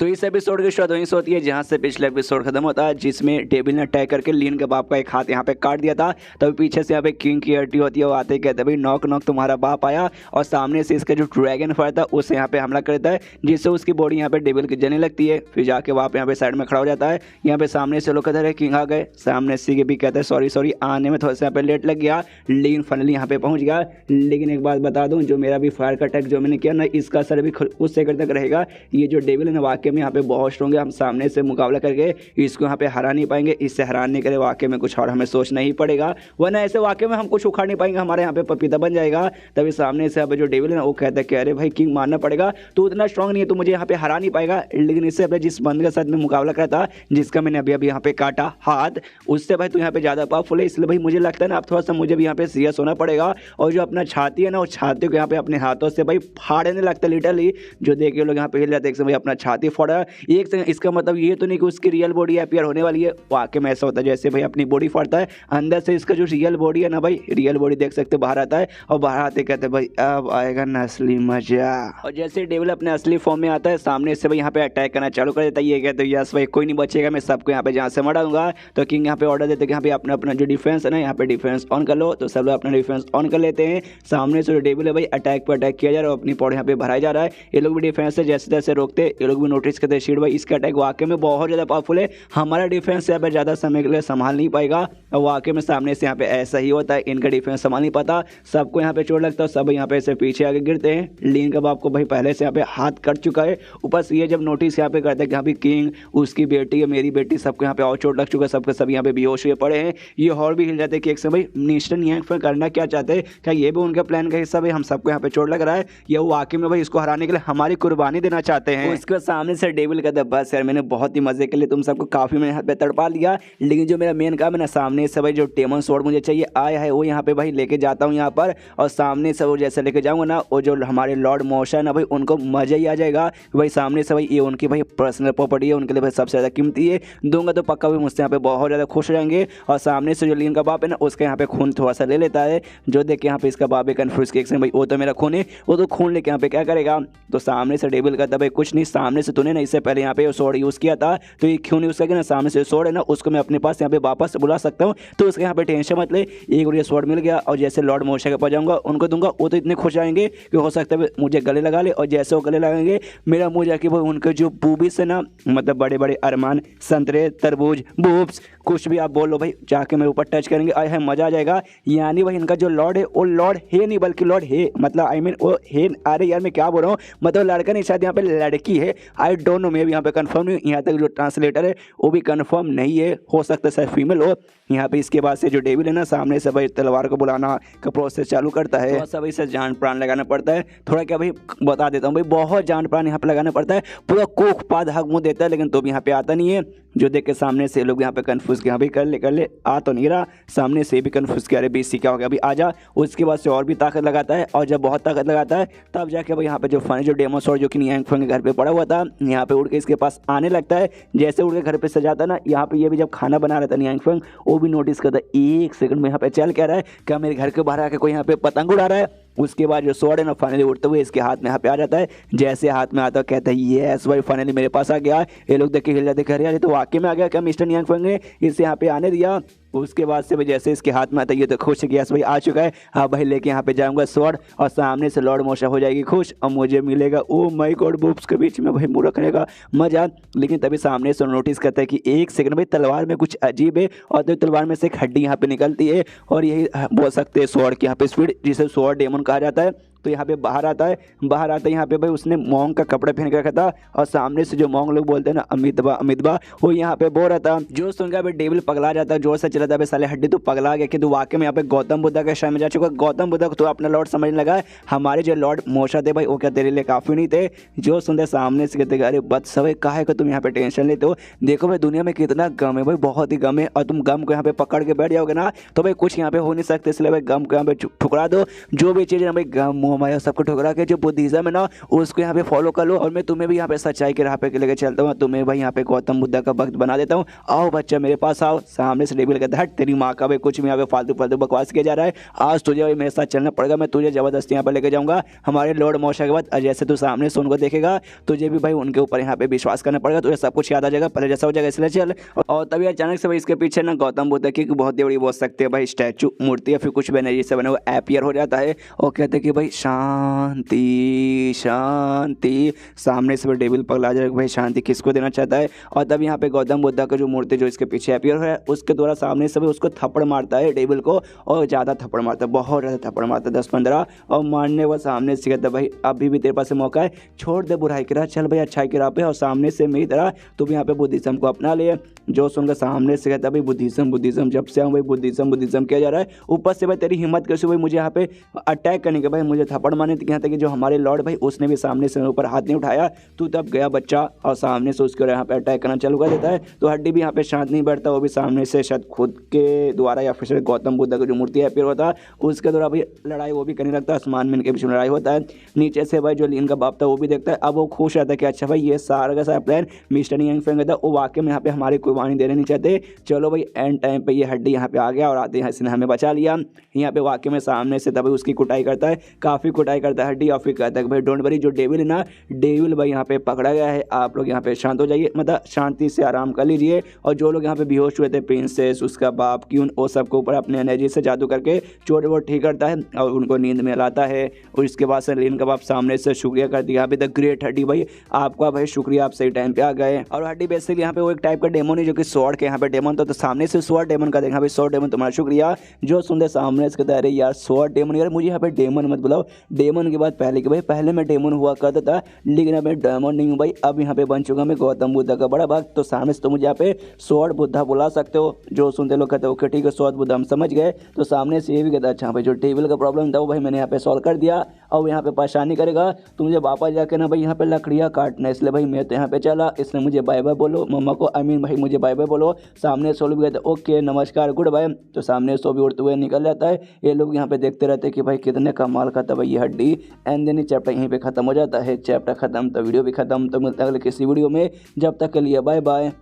तो इस एपिसोड की शुरुआत वहीं से होती है जहां से पिछले एपिसोड खत्म होता है, जिसमें डेविल ने अटैक करके लीन के बाप का एक हाथ यहाँ पे काट दिया था। तभी पीछे से यहाँ पे किंग की हड्डी होती है, वो आते ही कहते हैं भाई नॉक नॉक तुम्हारा बाप आया, और सामने से इसका जो ड्रैगन फायर था उससे यहाँ पे हमला करता है, जिससे उसकी बॉडी यहाँ पे डेविल की जलने लगती है। फिर जाके बाप यहाँ पे साइड में खड़ा हो जाता है। यहाँ पे सामने से लोग कहते हैं किंग आ गए, सामने से भी कहते हैं सॉरी सॉरी आने में थोड़ा सा यहाँ पे लेट लग गया, लीन फाइनली यहाँ पे पहुंच गया। लेकिन एक बात बता दूं, जो मेरा भी फायर का अटैक जो मैंने किया ना, इसका असर भी उस सेकंड तक रहेगा। ये जो डेविल है ना वाकई में यहाँ पे बहुत स्ट्रॉन्ग है, हम सामने से मुकाबला करके इसको यहाँ पे हरा नहीं पाएंगे। इससे हराने के लिए वाकई में कुछ और हमें सोचना ही पड़ेगा, वरना ऐसे वाकई में हम कुछ उखाड़ नहीं पाएंगे, हमारे यहाँ पे पपीता बन जाएगा। तभी सामने से अब जो डेविल है ना वो कहता है कि अरे भाई किंग मानना पड़ेगा, तू उतना स्ट्रॉन्ग नहीं है, तू मुझे यहाँ पे हरा नहीं पाएगा। लेकिन इससे अब जिस बंद के साथ में मुकाबला करा था, जिसका मैंने अभी अभी यहाँ पे काटा हाथ, उससे भाई तू यहाँ पे ज़्यादा पावरफुल है। इसलिए भाई मुझे लगता है ना अब थोड़ा सा मुझे भी यहाँ पे सीरियस होना पड़ेगा, और जो अपना छाती है ना, उस छाती को यहाँ पे अपने हाथों से भाई फाड़ने लगता है लिटरली। जो देखिए लोग यहाँ पे हिल जाते हैं भाई अपना छाती फाड़ा एक सेकंड, इसका मतलब ये तो नहीं कि उसकी रियल बॉडी अपीयर होने वाली है। वाकई में ऐसा होता है जैसे भाई अपनी बॉडी फाड़ता है, अंदर से इसका जो रियल बॉडी है ना भाई, रियल बॉडी देख सकते हो बाहर आता है, और बाहर आते कहते हैं भाई अब आएगा ना असली मजा। और जैसे डेविल अपने असली फॉर्म में आता है, सामने से भाई यहाँ पे अटैक करना चालू कर देता है। ये कहते हैं यस भाई कोई नहीं बचेगा, मैं सबको यहाँ पे जहाँ से मरा दूंगा। तो किंग यहाँ पे ऑर्डर देते हैं कि यहाँ पे अपना अपना जो डिफेंस है ना, यहाँ पे डिफेंस ऑन कर लो। तो सब लोग अपना डिफेंस ऑन कर लेते हैं। सामने से जो डेविल है भाई अटैक पर अटैक किया जा रहा है, अपनी पॉइंट यहाँ पे भराया जा रहा है। ये लोग भी डिफेंस से जैसे तैसे रोकते, ये लोग भी नोटिस करते शीट भाई इसका अटैक वाकई में बहुत ज़्यादा पावरफुल है, हमारा डिफेंस यहाँ पे ज़्यादा समय के लिए संभाल नहीं पाएगा। और वाकई में सामने से यहाँ पे ऐसा ही होता है, इनका डिफेंस संभाल नहीं पाता, सबको यहाँ पे चोट लगता है, सब यहाँ पे से पीछे आगे गिरते हैं। लीन का बाप को भाई पहले से यहाँ पे हाथ कट चुका है, ऊपर से ये जब नोटिस यहाँ पे करते हैं कि यहाँ पे किंग, उसकी बेटी है, मेरी बेटी, सबको यहाँ पे और चोट लग चुका है, सबके सब यहाँ पे बेहोश हुए पड़े हैं। ये और भी हिल जाते हैं कि एक समय मिस्टर यंग फिर करना क्या चाहते हैं, क्या ये भी उनके प्लान का हिस्सा है, हम सबको यहाँ पे चोट लग रहा है, ये वाकई में भाई इसको हराने के लिए हमारी कुर्बानी देना चाहते हैं। उसके सामने से डेविल कहता है बस यार मैंने बहुत ही मजे के लिए तुम सबको काफी मैंने यहाँ पे तड़पा लिया, लेकिन जो मेरा मेन काम है ना, सामने से भाई जो डेमन स्वॉर्ड मुझे चाहिए आया है, वो यहाँ पे भाई लेके जाता हूँ यहाँ पर। और सामने से वो जैसे लेके जाऊँगा ना, वो जो हमारे लॉर्ड मोशा ना भाई उनको मजा ही आ जाएगा। भाई सामने से भाई ये उनकी भाई पर्सनल प्रॉपर्टी है, उनके लिए भाई सबसे ज़्यादा कीमती है, दूंगा तो पक्का भी मुझसे यहाँ पे बहुत ज़्यादा खुश रहेंगे। और सामने से जो लीन का बाप है ना, उसका यहाँ पे खून थोड़ा सा ले लेता है, जो देख के यहाँ पे इसका बाप है कन्फ्यूज के भाई वो तो मेरा खून है, वो तो खून लेके यहाँ पे क्या करेगा। तो सामने से डेविल कहता है भाई कुछ नहीं, सामने से तूने ना इससे पहले यहाँ पे स्वॉर्ड यूज़ किया था, तो ये क्यों नहीं उसका ना, सामने से स्वॉर्ड है ना उसको मैं अपने पास यहाँ पे वापस बुला सकता हूँ, तो उसके यहाँ पे टेंशन मत ले। एक बार ये स्वॉर्ड मिल गया और जैसे लॉर्ड मोशा के पास जाऊँगा उनको दूंगा, वो तो इतने खुश आएंगे कि हो सकता है मुझे गले लगा ले, और जैसे वो गले लगाएंगे मेरा मुँह जाके वो उनके जो बूबी से ना, मतलब बड़े बड़े अरमान, संतरे, तरबूज, बूब्स, कुछ भी आप बोल लो भाई, जाके मेरे ऊपर टच करेंगे, आए है मजा आ जाएगा। यानी भाई इनका जो लॉर्ड है वो लॉर्ड है नहीं बल्कि लॉर्ड है, मतलब आई मीन वो है, अरे यार मैं क्या बोल रहा हूँ, मतलब लड़का नहीं शायद यहाँ पे लड़की है, आई डोंट नो, मैं भी यहाँ पे कंफर्म नहीं, यहाँ तक जो ट्रांसलेटर है वो भी कंफर्म नहीं है, हो सकता है शायद फीमेल हो। यहाँ पे इसके बाद से जो डेविल है ना, सामने से भाई तलवार को बुलाना का प्रोसेस चालू करता है, सब इसे जान प्राण लगाना पड़ता है। थोड़ा क्या भाई बता देता हूँ भाई, बहुत जान प्राण यहाँ पे लगाना पड़ता है, पूरा कोख पाद हक मुँह देता है, लेकिन तो भी यहाँ पे आता नहीं है। जो देख के सामने से लोग यहाँ पे कन्फ्यूज किया भाई कर ले आ तो नहीं रहा, सामने से भी कन्फ्यूज किया अरे बीसी क्या हो गया अभी आ जा। उसके बाद से और भी ताकत लगाता है, और जब बहुत ताकत लगाता है तब जाके भाई यहाँ पे जो फनी जो डेमो स्वॉर्ड जो कि नियांग फंग के घर पे पड़ा हुआ था, यहाँ पे उड़ के इसके पास आने लगता है। जैसे उड़ के घर पे सजाता है ना, यहाँ पे ये भी जब खाना बना रहा था नियांग फंग, वो भी नोटिस करता है एक सेकंड में यहाँ पे चल क्या रहा है, क्या मेरे घर के बाहर आके कोई यहाँ पे पतंग उड़ा रहा है। उसके बाद जो स्वॉर्ड है ना फाइनली उड़ते हुए इसके हाथ में यहाँ पे आ जाता है, जैसे हाथ में आता है कहता है यस भाई फाइनली मेरे पास आ गया। ये लोग देख के हिल जाते कह रहे यार तो वाकई में आ गया क्या, मिस्टर नियांग फंग ने इसे यहाँ पे आने दिया। उसके बाद से भाई जैसे इसके हाथ में आता है ये तो खुश है कि यस भाई आ चुका है, हाँ भाई लेके यहाँ पे जाऊँगा स्वॉर्ड, और सामने से लॉर्ड मोशा हो जाएगी खुश, और मुझे मिलेगा ओ माय गॉड बूब्स के बीच में भाई मुँह रखने का मजा। लेकिन तभी सामने से नोटिस करता है कि एक सेकंड भाई तलवार में कुछ अजीब है, और तो तलवार में से एक हड्डी यहाँ पे निकलती है, और यही बोल सकते हैं स्वॉर्ड की यहाँ पे स्पीड, जिसे स्वॉर्ड डेमन कहा जाता है। तो यहाँ पे बाहर आता है, बाहर आते यहाँ पे भाई उसने मॉन्ग का कपड़ा पहन के रखा था, और सामने से जो मॉन्ग लोग बोलते हैं ना अमितबा अमितबा, वो यहाँ पे बोल रहा था। जो सुनकर भाई डेविल पगला जाता है, जोर से चला था साले हड्डी तो पगला गया कि तू वाकई में यहाँ पे गौतम बुद्धा के शरण में जा चुका। गौतम बुद्धा को तो अपना लॉर्ड समझने लगा, हमारे जो लॉर्ड मोशा थे भाई वो क्या तेरे लिए काफ़ी नहीं थे। जो सुनते सामने से कहते अरे बस सब काहे को तुम यहाँ पे टेंशन लेते हो, देखो भाई दुनिया में कितना गम है भाई, बहुत ही गम है, और तुम गम को यहाँ पे पकड़ के बैठ जाओगे ना तो भाई कुछ यहाँ पे हो नहीं सकते, इसलिए भाई गम को यहाँ पे ठुकरा दो। जो भी चीज़ है भाई गम मोह माया सबको ठुकरा के जो बुद्धिज्म है ना उसको यहाँ पे फॉलो कर लो, और मैं तुम्हें भी यहाँ पे सच्चाई के राह पे लेके चलता हूँ। तुम्हें भाई यहाँ पे गौतम बुद्ध का भक्त बना देता हूँ। आओ बच्चा मेरे पास आओ। सामने से डेविल कहता है हट तेरी माँ का भाई कुछ भी यहाँ पे फालतू फालतू बकवास किया जा रहा है, आज तुझे भाई मेरे साथ चलना पड़ेगा, मैं तुझे जबरदस्ती यहाँ पर लेके जाऊँगा हमारे लॉर्ड मौशा के बाद। जैसे तू सामने से उनको देखेगा तुझे भी भाई उनके ऊपर यहाँ पे विश्वास करना पड़ेगा, तुझे सब कुछ याद आ जाएगा पहले जैसा हो जाएगा, इसलिए चल। और तभी अचानक से भाई इसके पीछे ना गौतम बुद्ध की बहुत बड़ी बोल सकते हैं भाई स्टैचू मूर्ति या फिर कुछ भी नहीं से बना हुआ अपीयर हो जाता है और कहते हैं कि भाई शांति शांति। सामने से डेविल पगला जाएगा भाई शांति किसको देना चाहता है। और तब यहाँ पे गौतम बुद्ध का जो मूर्ति जो इसके पीछे अपीयर हो रहा है उसके द्वारा सामने से भाई उसको थप्पड़ मारता है डेविल को, और ज़्यादा थप्पड़ मारता है, बहुत ज़्यादा थप्पड़ मारता है 10-15। और मारने वो सामने से कहता है भाई अभी भी तेरे पास मौका है, छोड़ दे बुराई की राह, चल भाई अच्छाई की राह पे। और सामने से मेरी तरह तू भी यहाँ पे बुद्धिज्म को अपना ले। जो सुनकर सामने से कहता है भाई बुद्धिज्म जब से भाई बुद्धिज्म किया जा रहा है, ऊपर से भाई तेरी हिम्मत कैसे भाई मुझे यहाँ पे अटैक करने के, भाई मुझे थप्पड़ मारने तक यहाँ तक कि जो हमारे लॉर्ड भाई उसने भी सामने से ऊपर हाथ नहीं उठाया, तू तब गया बच्चा और सामने से उसके यहाँ पे अटैक करना चालू कर देता है। तो हड्डी भी यहाँ पे शांत नहीं बैठता, वो भी सामने से शायद खुद के द्वारा या फिर गौतम बुद्ध का जो मूर्ति है फिर होता है उसके द्वारा भाई लड़ाई वो भी करने लगता है, आसमान में इनके बीच में लड़ाई होता है। नीचे से भाई जो लीन का बाप था वो भी देखता है, अब वो खुश रहता है कि अच्छा भाई ये सारा का सारा प्लान मिस्टर यंग फेंग था, वो वाकई में यहाँ पे हमारी कुर्बानी देने नहीं चाहते। चलो भाई एंड टाइम पे ये हड्डी यहाँ पे आ गया और आते हैं इसने हमें बचा लिया। यहाँ पे वाकई में सामने से तभी उसकी कुटाई करता है, काफ़ी कुटाई करता है हड्डी, और फिर कहता है कि भाई डोंट वरी जो डेविल है ना, डेविल भाई यहाँ पे पकड़ा गया है, आप लोग यहाँ पे शांत हो जाइए, मतलब शांति से आराम कर लीजिए। और जो लोग यहाँ पे बेहोश हुए थे प्रिंसेस उसका बाप क्यों वो सबके ऊपर अपने एनर्जी से जादू करके चोट वोट ठीक करता है और उनको नींद में लाता है। और इसके बाद से लीन का बाप सामने से शुक्रिया कर दिया, यहाँ पे द ग्रेट हड्डी भाई आपका भाई शुक्रिया, आप सही टाइम पे आ गए। और हड्डी बेसिकली यहाँ पे वो एक टाइप का डेमन है जो कि स्वॉर्ड के यहाँ पे डेमन था, तो सामने से स्वॉर्ड डेमन का देखा भाई स्वॉर्ड डेमन तुम्हारा शुक्रिया। जो सुनते सामने से कहता है अरे यार स्वॉर्ड डेमन, यार मुझे यहाँ पे डेमन मत बुलाओ, डेमन के बाद पहले के भाई पहले मैं डेमन हुआ करता था लेकिन अब मैं डेमन नहीं हूँ भाई, अब यहाँ पे बन चुका मैं गौतम बुद्ध का बड़ा भक्त, तो सामने से तो मुझे यहाँ पे स्वॉर्ड बुद्धा बुला सकते हो। जो सुनते लोग कहते हो ओके ठीक है स्वॉर्ड बुद्धा हम समझ गए। तो सामने से ये भी कहता अच्छा भाई जो टेबल का प्रॉब्लम था वो भाई मैंने यहाँ पे सॉल्व कर दिया, और यहाँ पे परेशानी करेगा तो मुझे वापस जाके ना भाई यहाँ पे लकड़ियाँ काटना, इसलिए भाई मैं तो यहाँ पे चला, इसलिए मुझे बाय बाय बोलो मम्मा को, आई मीन भाई मुझे बाय बाय बोलो। सामने सो भी कहते ओके नमस्कार गुड बाय, तो सामने सो भी उड़ते हुए निकल जाता है। ये लोग यहाँ पे देखते रहते हैं कि भाई कितने कमाल का था भाई ये हड्डी। एंड देन चैप्टर यहीं पे खत्म हो जाता है, चैप्टर खत्म तो वीडियो भी खत्म। तो मिलता है अगले किसी वीडियो में, जब तक के लिए बाय बाय।